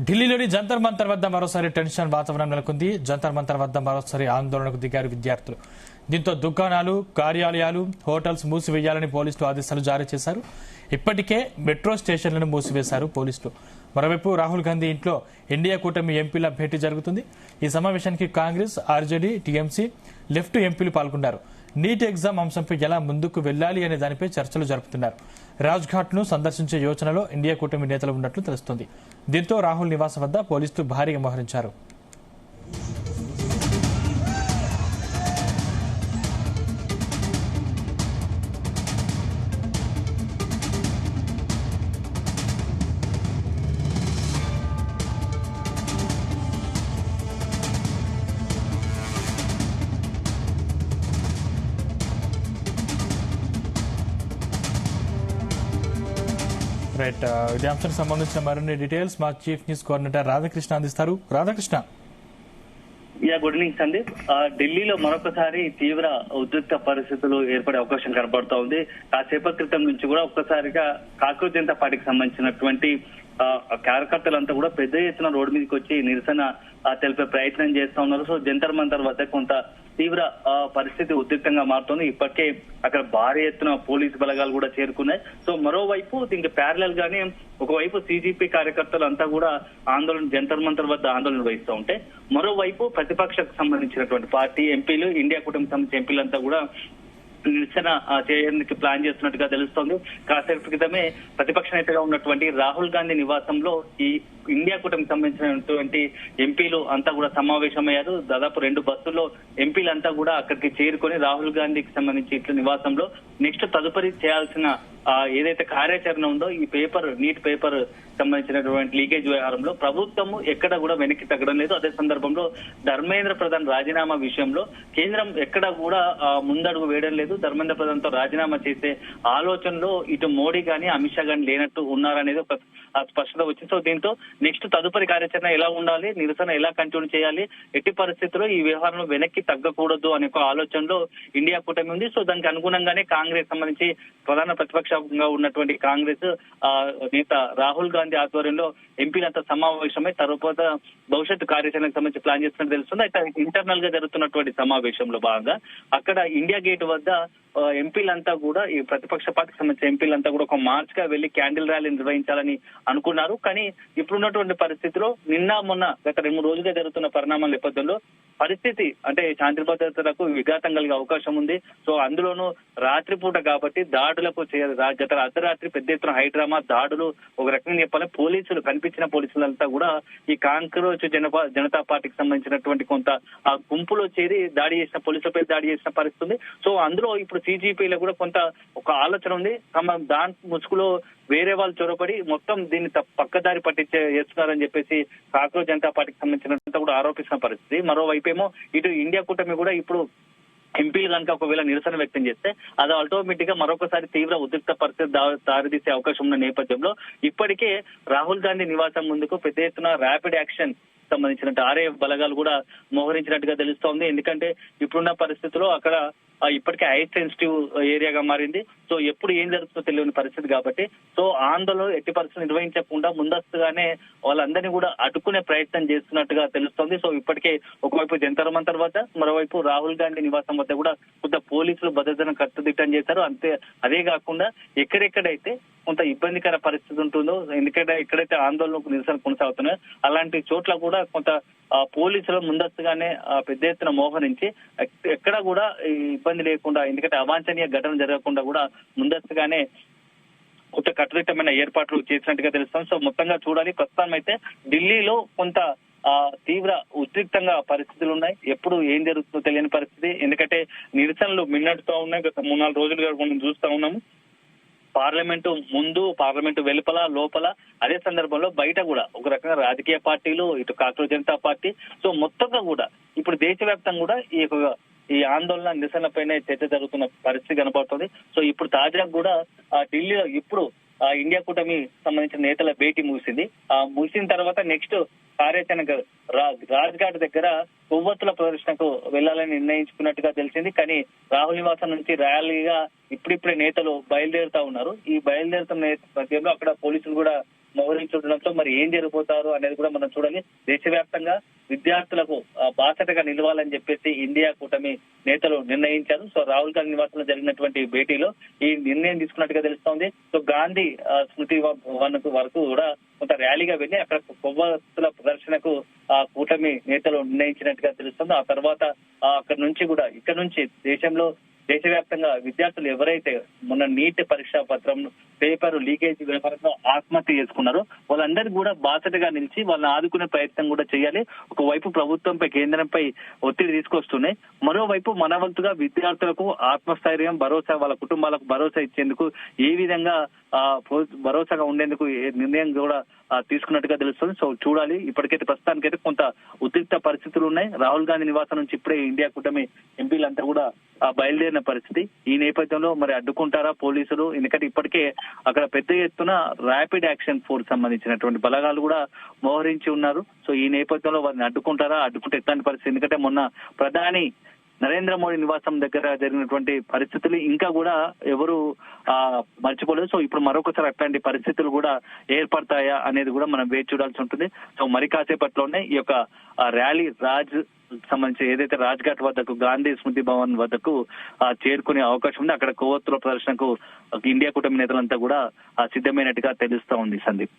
ఢిల్లీలోని జంతర్ మంతర్ వద్ద మరోసారి టెన్షన్ వాతావరణం నెలకొంది. జంతర్ మంతర్ వద్ద మరోసారి ఆందోళనకు దిగారు విద్యార్థులు. దీంతో దుకాణాలు, కార్యాలయాలు, హోటల్స్ మూసివేయాలని పోలీసులు ఆదేశాలు జారీ చేశారు. ఇప్పటికే మెట్రో స్టేషన్లను మూసివేశారు పోలీసులు. మరోవైపు రాహుల్ గాంధీ ఇంట్లో ఇండియా కూటమి ఎంపీల భేటీ జరుగుతుంది. ఈ సమావేశానికి కాంగ్రెస్, ఆర్జేడీ, టీఎంసీ, లెఫ్ట్ ఎంపీలు పాల్గొన్నారు. నీట్ ఎగ్జామ్ అంశంపై ఎలా ముందుకు వెళ్లాలి అనే దానిపై చర్చలు జరుపుతున్నారు. రాజ్ఘాట్ ను సందర్శించే యోచనలో ఇండియా కూటమి నేతలు ఉన్నట్లు తెలుస్తోంది. దీంతో రాహుల్ నివాసం వద్ద పోలీసులు భారీగా మోహరించారు. రైట్, ఇదే అంశానికి సంబంధించిన మరిన్ని డీటెయిల్స్ మా చీఫ్ న్యూస్ కోఆర్డినేటర్ రాధాకృష్ణ అందిస్తారు. రాధాకృష్ణ. Good evening Sandeep. ఢిల్లీలో మరొకసారి తీవ్ర ఉద్రిక్త పరిస్థితులు ఏర్పడే అవకాశం కనబడుతూ ఉంది. కాసేపటి క్రితం నుంచి కూడా ఒక్కసారిగా కాంగ్రెస్ జనతా పార్టీకి సంబంధించినటువంటి కార్యకర్తలంతా కూడా పెద్ద ఎత్తున రోడ్డు మీదకి వచ్చి నిరసన తెలిపే ప్రయత్నం చేస్తా ఉన్నారు. సో జంతర్ మంతర్ వద్ద కొంత తీవ్ర పరిస్థితి ఉద్రిక్తంగా మారుతోంది. ఇప్పటికే అక్కడ భారీ ఎత్తున పోలీసు బలగాలు కూడా చేరుకున్నాయి. సో మరోవైపు దీనికి ప్యారలల్ గానే ఒకవైపు సిజిపి కార్యకర్తలు అంతా కూడా ఆందోళన జంతర్ మంతర్ వద్ద ఆందోళన నిర్వహిస్తూ ఉంటే, మరోవైపు ప్రతిపక్షకు సంబంధించినటువంటి పార్టీ ఎంపీలు, ఇండియా కూటమికి సంబంధించిన ఎంపీలంతా కూడా నిరసన చేయడానికి ప్లాన్ చేస్తున్నట్టుగా తెలుస్తోంది. కాసేపు క్రితమే ప్రతిపక్ష నేతగా ఉన్నటువంటి రాహుల్ గాంధీ నివాసంలో ఈ ఇండియా కూటమికి సంబంధించినటువంటి ఎంపీలు అంతా కూడా సమావేశమయ్యారు. దాదాపు 2 బస్సుల్లో ఎంపీలంతా కూడా అక్కడికి చేరుకొని రాహుల్ గాంధీకి సంబంధించి ఇట్లా నివాసంలో నెక్స్ట్ తదుపరి చేయాల్సిన ఏదైతే కార్యాచరణ ఉందో ఈ నీట్ పేపర్ సంబంధించినటువంటి లీకేజ్ వ్యవహారంలో ప్రభుత్వము ఎక్కడ కూడా వెనక్కి తగ్గడం లేదు. అదే సందర్భంలో ధర్మేంద్ర ప్రధాన్ రాజీనామా విషయంలో కేంద్రం ఎక్కడ కూడా ముందడుగు వేయడం లేదు. ధర్మేంద్ర ప్రధాన్ తో రాజీనామా చేసే ఆలోచనలో ఇటు మోడీ గానీ అమిత్ షా గానీ లేనట్టు ఉన్నారనేది ఒక స్పష్టత వచ్చింది. సో దీంతో నెక్స్ట్ తదుపరి కార్యాచరణ ఎలా ఉండాలి, నిరసన ఎలా కంటిన్యూ చేయాలి, ఎట్టి పరిస్థితుల్లో ఈ వ్యవహారంలో వెనక్కి తగ్గకూడదు అనే ఒక ఆలోచనలో ఇండియా కూటమి ఉంది. సో దానికి అనుగుణంగానే కాంగ్రెస్ సంబంధించి ప్రధాన ప్రతిపక్షంగా ఉన్నటువంటి కాంగ్రెస్ నేత రాహుల్ గాంధీ ఆధ్వర్యంలో ఎంపీలంతా సమావేశమై తర్వాత భవిష్యత్తు కార్యాచరణకు సంబంధించి ప్లాన్ చేస్తున్నట్టు తెలుస్తుంది. అయితే ఇంటర్నల్ గా జరుగుతున్నటువంటి సమావేశంలో భాగంగా అక్కడ ఇండియా గేట్ వద్ద ఎంపీలంతా కూడా ఈ ప్రతిపక్ష పార్టీకి సంబంధించిన ఎంపీలంతా కూడా ఒక మార్చ్ గా వెళ్లి క్యాండిల్ ర్యాలీ నిర్వహించాలని అనుకున్నారు. కానీ ఇప్పుడున్నటువంటి పరిస్థితిలో నిన్న మొన్న గత 2-3 రోజులుగా జరుగుతున్న పరిణామాల నేపథ్యంలో పరిస్థితి అంటే శాంతి భద్రతలకు విఘాతం కలిగే అవకాశం ఉంది. సో అందులోనూ రాత్రిపూట కాబట్టి దాడులకు గత అర్ధరాత్రి పెద్ద ఎత్తున హైడ్రామా దాడులు ఒక రకంగా చెప్పాలి. పోలీసులు కనిపించిన పోలీసులంతా కూడా ఈ కాంగ్రెస్ జనతా పార్టీకి సంబంధించినటువంటి కొంత ఆ గుంపులో చేరి దాడి చేసిన పోలీసులపై దాడి చేసిన పరిస్థితి. సో అందులో ఇప్పుడు సిజిపిలో కూడా కొంత ఒక ఆలోచన ఉంది. దాని ముసుగులో వేరే వాళ్ళు చొరబడి మొత్తం దీన్ని పక్కదారి చేస్తున్నారని చెప్పేసి కాంగ్రెస్ జనతా పార్టీకి సంబంధించినంత కూడా ఆరోపిస్తున్న పరిస్థితి. మరోవైపేమో ఇటు ఇండియా కూటమి కూడా ఇప్పుడు ఎంపీలు కనుక ఒకవేళ నిరసన వ్యక్తం చేస్తే అది ఆటోమేటిక్ గా మరొకసారి తీవ్ర ఉద్రిక్త పరిస్థితి దారితీసే అవకాశం ఉన్న నేపథ్యంలో ఇప్పటికే రాహుల్ గాంధీ నివాసం ముందుకు పెద్ద ఎత్తున ర్యాపిడ్ యాక్షన్ సంబంధించిన ఆర్ఏఎఫ్ బలగాలు కూడా మోహరించినట్టుగా తెలుస్తోంది. ఎందుకంటే ఇప్పుడున్న పరిస్థితుల్లో అక్కడ ఇప్పటికే హై సెన్సిటివ్ ఏరియాగా మారింది. సో ఎప్పుడు ఏం జరుగుతుందో తెలియని పరిస్థితి కాబట్టి సో ఆందోళన ఎట్టి పరిస్థితులు నిర్వహించకుండా ముందస్తుగానే వాళ్ళందరినీ కూడా అడ్డుకునే ప్రయత్నం చేస్తున్నట్టుగా తెలుస్తోంది. సో ఇప్పటికే ఒకవైపు జంతర్ మంతర్ వద్ద, మరోవైపు రాహుల్ గాంధీ నివాసం వద్ద కూడా కొంత పోలీసులు భద్రతను కట్టుదిట్టం చేశారు. అదే కాకుండా ఎక్కడెక్కడైతే కొంత ఇబ్బందికర పరిస్థితి ఉంటుందో, ఎందుకంటే ఎక్కడైతే ఆందోళనకు నిరసన కొనసాగుతున్నాయో అలాంటి చోట్ల కూడా కొంత పోలీసులు ముందస్తుగానే పెద్ద ఎత్తున మోహరించి ఎక్కడ కూడా ఇబ్బంది లేకుండా, ఎందుకంటే అవాంఛనీయ ఘటన జరగకుండా కూడా ముందస్తుగానే కొంత కట్టుదిట్టమైన ఏర్పాట్లు చేసినట్టుగా తెలుస్తాం. సో మొత్తంగా చూడాలి. ప్రస్తుతం అయితే ఢిల్లీలో కొంత తీవ్ర ఉద్రిక్తంగా పరిస్థితులు ఉన్నాయి. ఎప్పుడు ఏం జరుగుతుందో తెలియని పరిస్థితి. ఎందుకంటే నిరసనలు మిన్నట్టుతో ఉన్నాయి. గత 3-4 రోజులుగా మనం చూస్తా ఉన్నాము. పార్లమెంటు ముందు, పార్లమెంటు వెలుపల, లోపల, అదే సందర్భంలో బయట కూడా ఒక రకంగా రాజకీయ పార్టీలు, ఇటు కాంగ్రెస్ జనతా పార్టీ, సో మొత్తంగా కూడా ఇప్పుడు దేశవ్యాప్తంగా కూడా ఈ ఆందోళన నిరసనపైనే చర్చ జరుగుతున్న పరిస్థితి కనబడుతుంది. సో ఇప్పుడు తాజాగా కూడా ఢిల్లీలో ఇప్పుడు ఇండియా కూటమి సంబంధించిన నేతల భేటీ ముగిసిన తర్వాత నెక్స్ట్ కార్యాచరణ రాజ్ఘాట్ దగ్గర కొవ్వొత్తుల ప్రదర్శనకు వెళ్లాలని నిర్ణయించుకున్నట్టుగా తెలిసింది. కానీ రాహుల్ నివాసం నుంచి ర్యాలీగా ఇప్పుడిప్పుడే నేతలు బయలుదేరుతా ఉన్నారు. ఈ బయలుదేరుతున్న నేపథ్యంలో అక్కడ పోలీసులు కూడా మోహరించడంతో మరి ఏం జరిగిపోతారు అనేది కూడా మనం చూడాలి. దేశవ్యాప్తంగా విద్యార్థులకు బాసటగా నిలవాలని చెప్పేసి ఇండియా కూటమి నేతలు నిర్ణయించారు. సో రాహుల్ గాంధీ నివాసంలో జరిగినటువంటి భేటీలో ఈ నిర్ణయం తీసుకున్నట్టుగా తెలుస్తోంది. సో గాంధీ స్మృతి వరకు కూడా కొంత ర్యాలీగా వెళ్లి అక్కడ కొవ్వొత్తుల ప్రదర్శనకు కూటమి నేతలు నిర్ణయించినట్టుగా తెలుస్తుంది. ఆ తర్వాత ఇక్కడ నుంచి దేశవ్యాప్తంగా విద్యార్థులు ఎవరైతే మొన్న నీట్ పరీక్షా పత్రం పేపర్ లీకేజ్ వ్యవహారంలో ఆత్మహత్య చేసుకున్నారో వాళ్ళందరికీ కూడా బాసటగా నిలిచి వాళ్ళని ఆదుకునే ప్రయత్నం కూడా చేయాలి. ఒకవైపు ప్రభుత్వంపై కేంద్రంపై ఒత్తిడి తీసుకొస్తున్నాయి, మరోవైపు మన వంతుగా విద్యార్థులకు ఆత్మస్థైర్యం, భరోసా, వాళ్ళ కుటుంబాలకు భరోసా ఇచ్చేందుకు ఏ విధంగా భరోసాగా ఉండేందుకు నిర్ణయం కూడా తీసుకున్నట్టుగా తెలుస్తుంది. సో చూడాలి. ఇప్పటికైతే ప్రస్తుతానికైతే కొంత ఉద్రిక్త పరిస్థితులు ఉన్నాయి. రాహుల్ గాంధీ నివాసం నుంచి ఇప్పుడే ఇండియా కూటమి ఎంపీలంతా కూడా బయలుదేరిన పరిస్థితి. ఈ నేపథ్యంలో మరి అడ్డుకుంటారా పోలీసులు? ఎందుకంటే ఇప్పటికే అక్కడ పెద్ద ఎత్తున ర్యాపిడ్ యాక్షన్ ఫోర్స్ సంబంధించినటువంటి బలగాలు కూడా మోహరించి ఉన్నారు. సో ఈ నేపథ్యంలో వారిని అడ్డుకుంటారా? అడ్డుకుంటే ఎట్లాంటి పరిస్థితి? ఎందుకంటే మొన్న ప్రధాని నరేంద్ర మోడీ నివాసం దగ్గర జరిగినటువంటి పరిస్థితులు ఇంకా కూడా ఎవరు మర్చిపోలేదు. సో ఇప్పుడు మరొకసారి అట్లాంటి పరిస్థితులు కూడా ఏర్పడతాయా అనేది కూడా మనం వేచి చూడాల్సి ఉంటుంది. సో మరి కాసేపట్లోనే ఈ యొక్క ర్యాలీ సంబంధించి ఏదైతే రాజ్ ఘాట్ వద్దకు, గాంధీ స్మృతి భవన్ వద్దకు చేరుకునే అవకాశం ఉంది. అక్కడ కొవ్వొత్తుల ప్రదర్శనకు ఇండియా కూటమి నేతలంతా కూడా సిద్ధమైనట్టుగా తెలుస్తా ఉంది. సందీప్.